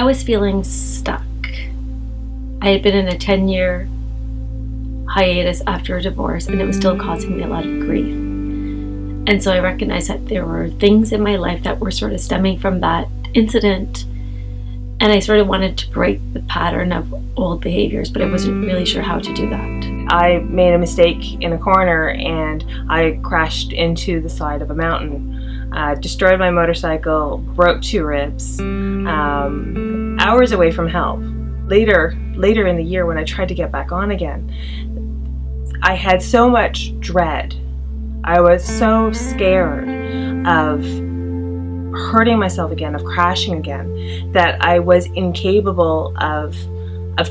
I was feeling stuck. I had been in a 10-year hiatus after a divorce, and it was still causing me a lot of grief. And so I recognized that there were things in my life that were sort of stemming from that incident, and I sort of wanted to break the pattern of old behaviors, but I wasn't really sure how to do that. I made a mistake in a corner and I crashed into the side of a mountain, destroyed my motorcycle, broke 2 ribs, hours away from help. Later in the year, when I tried to get back on again, I had so much dread. I was so scared of hurting myself again, of crashing again, that I was incapable of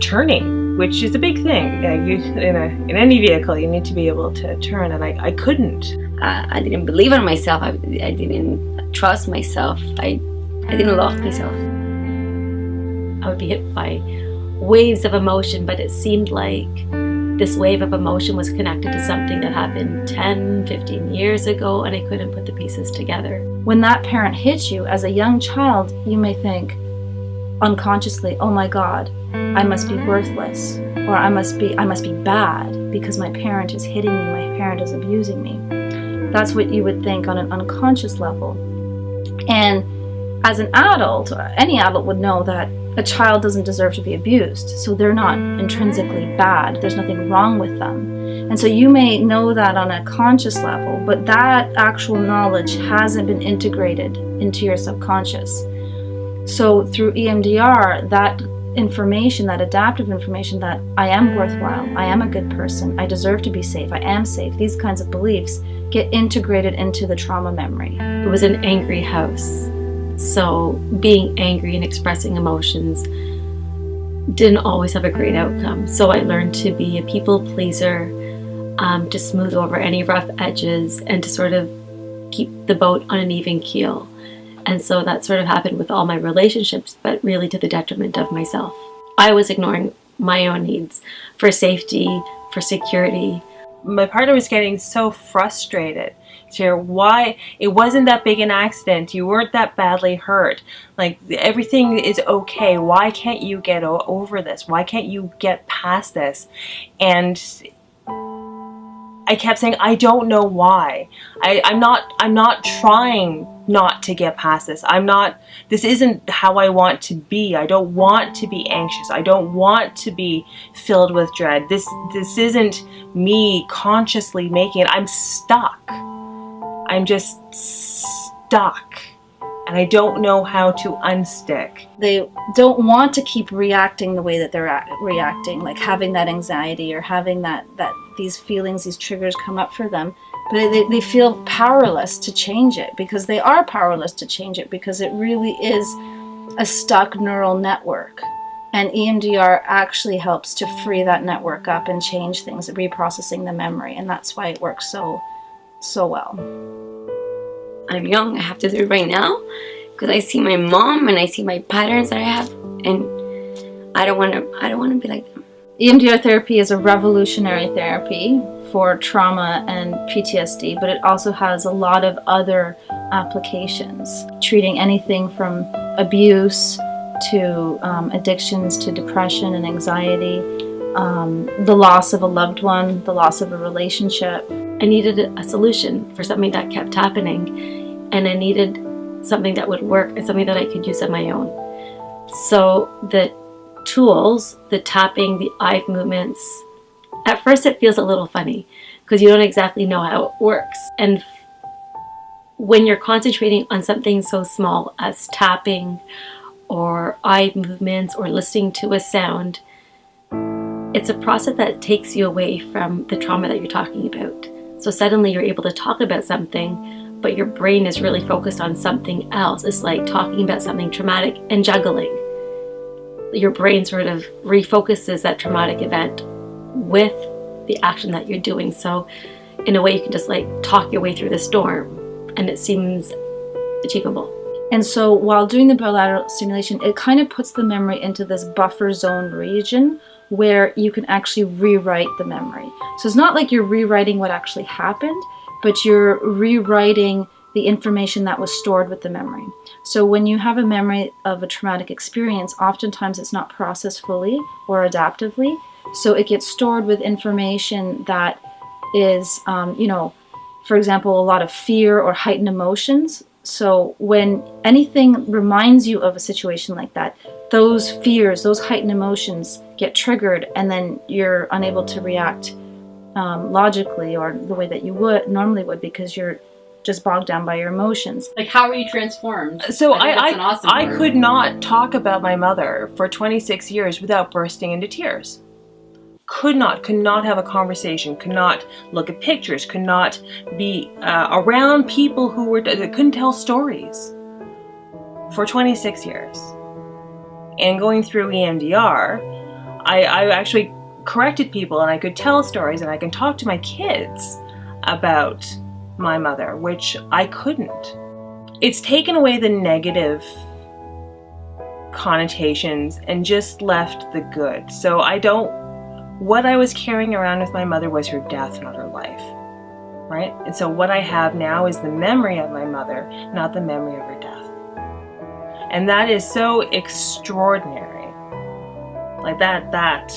turning, which is a big thing. In any vehicle, you need to be able to turn, and I couldn't. I didn't believe in myself. I didn't trust myself. I didn't love myself. I would be hit by waves of emotion, but it seemed like this wave of emotion was connected to something that happened 10, 15 years ago, and I couldn't put the pieces together. When that parent hits you as a young child, you may think unconsciously, oh my God, I must be worthless, or I must be bad because my parent is hitting me, my parent is abusing me. That's what you would think on an unconscious level. And as an adult, any adult would know that a child doesn't deserve to be abused, so they're not intrinsically bad. There's nothing wrong with them. And so you may know that on a conscious level, but that actual knowledge hasn't been integrated into your subconscious. So through EMDR, that information, that adaptive information that I am worthwhile, I am a good person, I deserve to be safe, I am safe, these kinds of beliefs get integrated into the trauma memory. It was an angry house. So being angry and expressing emotions didn't always have a great outcome. So I learned to be a people pleaser, to smooth over any rough edges, and to sort of keep the boat on an even keel. And so that sort of happened with all my relationships, but really to the detriment of myself. I was ignoring my own needs for safety, for security. My partner was getting so frustrated to hear why it wasn't that big an accident, you weren't that badly hurt, like everything is okay, why can't you get over this, why can't you get past this? And I kept saying, I don't know why. I'm not trying not to get past this. This isn't how I want to be. I don't want to be anxious. I don't want to be filled with dread. This isn't me consciously making it. I'm stuck. I'm just stuck. And I don't know how to unstick. They don't want to keep reacting the way that they're reacting, like having that anxiety or having that these feelings, these triggers come up for them. But they feel powerless to change it, because they are powerless to change it, because it really is a stuck neural network. And EMDR actually helps to free that network up and change things, reprocessing the memory. And that's why it works so well. I'm young, I have to do it right now because I see my mom and I see my patterns that I have, and I don't want to be like them. EMDR therapy is a revolutionary therapy for trauma and PTSD, but it also has a lot of other applications, treating anything from abuse to addictions to depression and anxiety, the loss of a loved one, the loss of a relationship. I needed a solution for something that kept happening, and I needed something that would work and something that I could use on my own. So the tools, the tapping, the eye movements, at first it feels a little funny because you don't exactly know how it works. And when you're concentrating on something so small as tapping or eye movements or listening to a sound, it's a process that takes you away from the trauma that you're talking about. So suddenly you're able to talk about something, but your brain is really focused on something else. It's like talking about something traumatic and juggling. Your brain sort of refocuses that traumatic event with the action that you're doing. So in a way you can just like talk your way through the storm, and it seems achievable. And so while doing the bilateral stimulation, it kind of puts the memory into this buffer zone region where you can actually rewrite the memory. So it's not like you're rewriting what actually happened, but you're rewriting the information that was stored with the memory. So when you have a memory of a traumatic experience, oftentimes it's not processed fully or adaptively. So it gets stored with information that is, for example, a lot of fear or heightened emotions. So when anything reminds you of a situation like that, those fears, those heightened emotions get triggered, and then you're unable to react logically or the way that you normally would, because you're just bogged down by your emotions. Like, how are you transformed? So think that's an awesome I word. could not talk about my mother for 26 years without bursting into tears. Could not have a conversation, could not look at pictures, could not be around people that couldn't tell stories for 26 years. And going through EMDR, I actually corrected people, and I could tell stories, and I can talk to my kids about my mother, which I couldn't. It's taken away the negative connotations and just left the good. So what I was carrying around with my mother was her death, not her life, right? And so what I have now is the memory of my mother, not the memory of her death. And that is so extraordinary. Like that,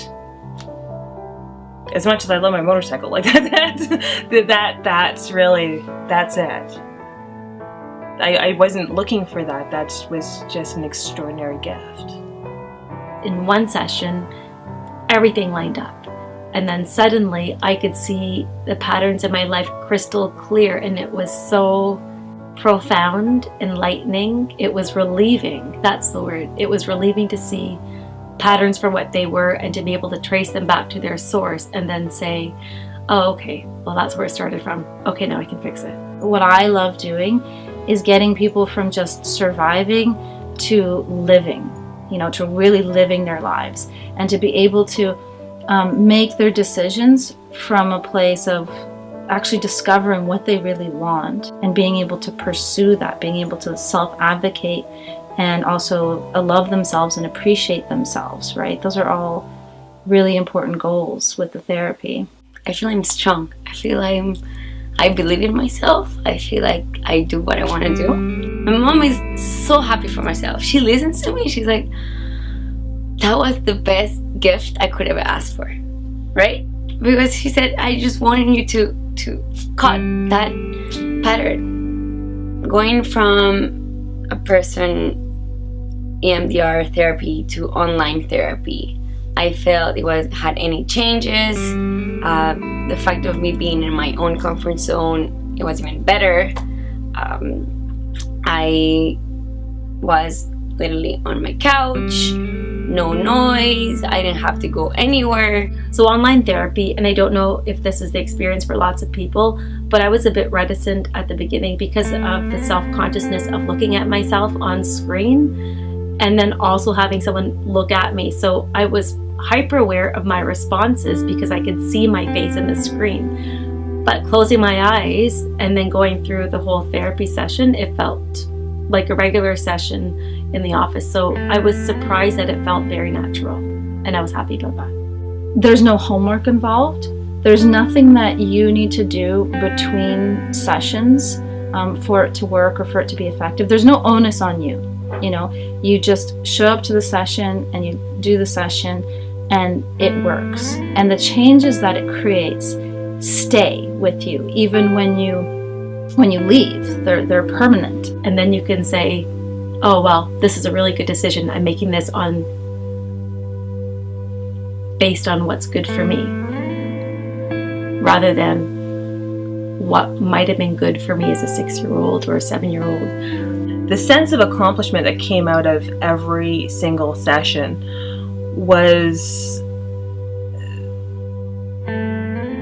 as much as I love my motorcycle, like that's it. I wasn't looking for that. That was just an extraordinary gift. In one session, everything lined up. And then suddenly I could see the patterns in my life crystal clear, and it was so profound, enlightening. It was relieving. That's the word. It was relieving to see patterns for what they were and to be able to trace them back to their source and then say, oh, okay, well, that's where it started from. Okay, now I can fix it. What I love doing is getting people from just surviving to living, to really living their lives, and to be able to make their decisions from a place of actually discovering what they really want and being able to pursue that, being able to self-advocate and also love themselves and appreciate themselves, right? Those are all really important goals with the therapy. I feel I'm strong. I believe in myself. I feel like I do what I want to do. My mom is so happy for myself. She listens to me. She's like, that was the best gift I could ever ask for, right? Because she said, I just wanted you to cut that pattern. Going from a person EMDR therapy to online therapy, I felt had any changes. The fact of me being in my own comfort zone, it was even better. I was literally on my couch, no noise, I didn't have to go anywhere. So online therapy, and I don't know if this is the experience for lots of people, but I was a bit reticent at the beginning because of the self-consciousness of looking at myself on screen and then also having someone look at me. So I was hyper aware of my responses because I could see my face in the screen. But closing my eyes and then going through the whole therapy session, it felt like a regular session in the office. So I was surprised that it felt very natural, and I was happy about that. There's no homework involved. There's nothing that you need to do between sessions for it to work or for it to be effective. There's no onus on you. You just show up to the session and you do the session, and it works. And the changes that it creates stay with you even when you leave. They're permanent. And then you can say, oh, well, this is a really good decision. I'm making this based on what's good for me, rather than what might have been good for me as a 6-year-old or a 7-year-old. The sense of accomplishment that came out of every single session was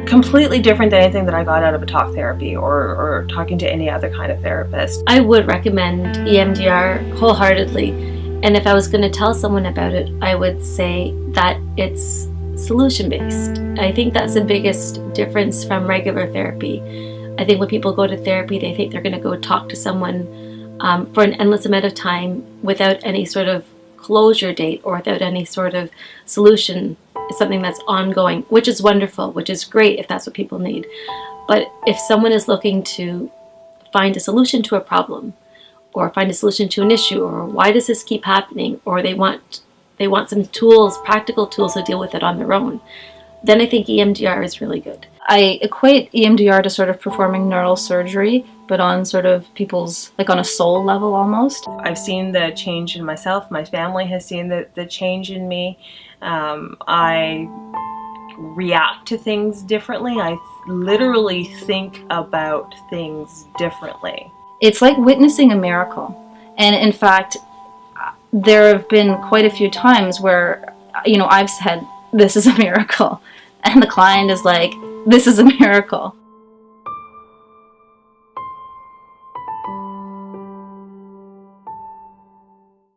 completely different than anything that I got out of a talk therapy or talking to any other kind of therapist. I would recommend EMDR wholeheartedly, and if I was going to tell someone about it, I would say that it's solution-based. I think that's the biggest difference from regular therapy. I think when people go to therapy, they think they're going to go talk to someone for an endless amount of time without any sort of closure date or without any sort of solution. It's something that's ongoing, which is wonderful, which is great if that's what people need. But if someone is looking to find a solution to a problem, or find a solution to an issue, or why does this keep happening, or they want some tools, practical tools to deal with it on their own, then I think EMDR is really good. I equate EMDR to sort of performing neural surgery, but on sort of people's, like on a soul level almost. I've seen the change in myself. My family has seen the change in me. I react to things differently. I literally think about things differently. It's like witnessing a miracle. And in fact, there have been quite a few times where, I've said, this is a miracle. And the client is like, this is a miracle.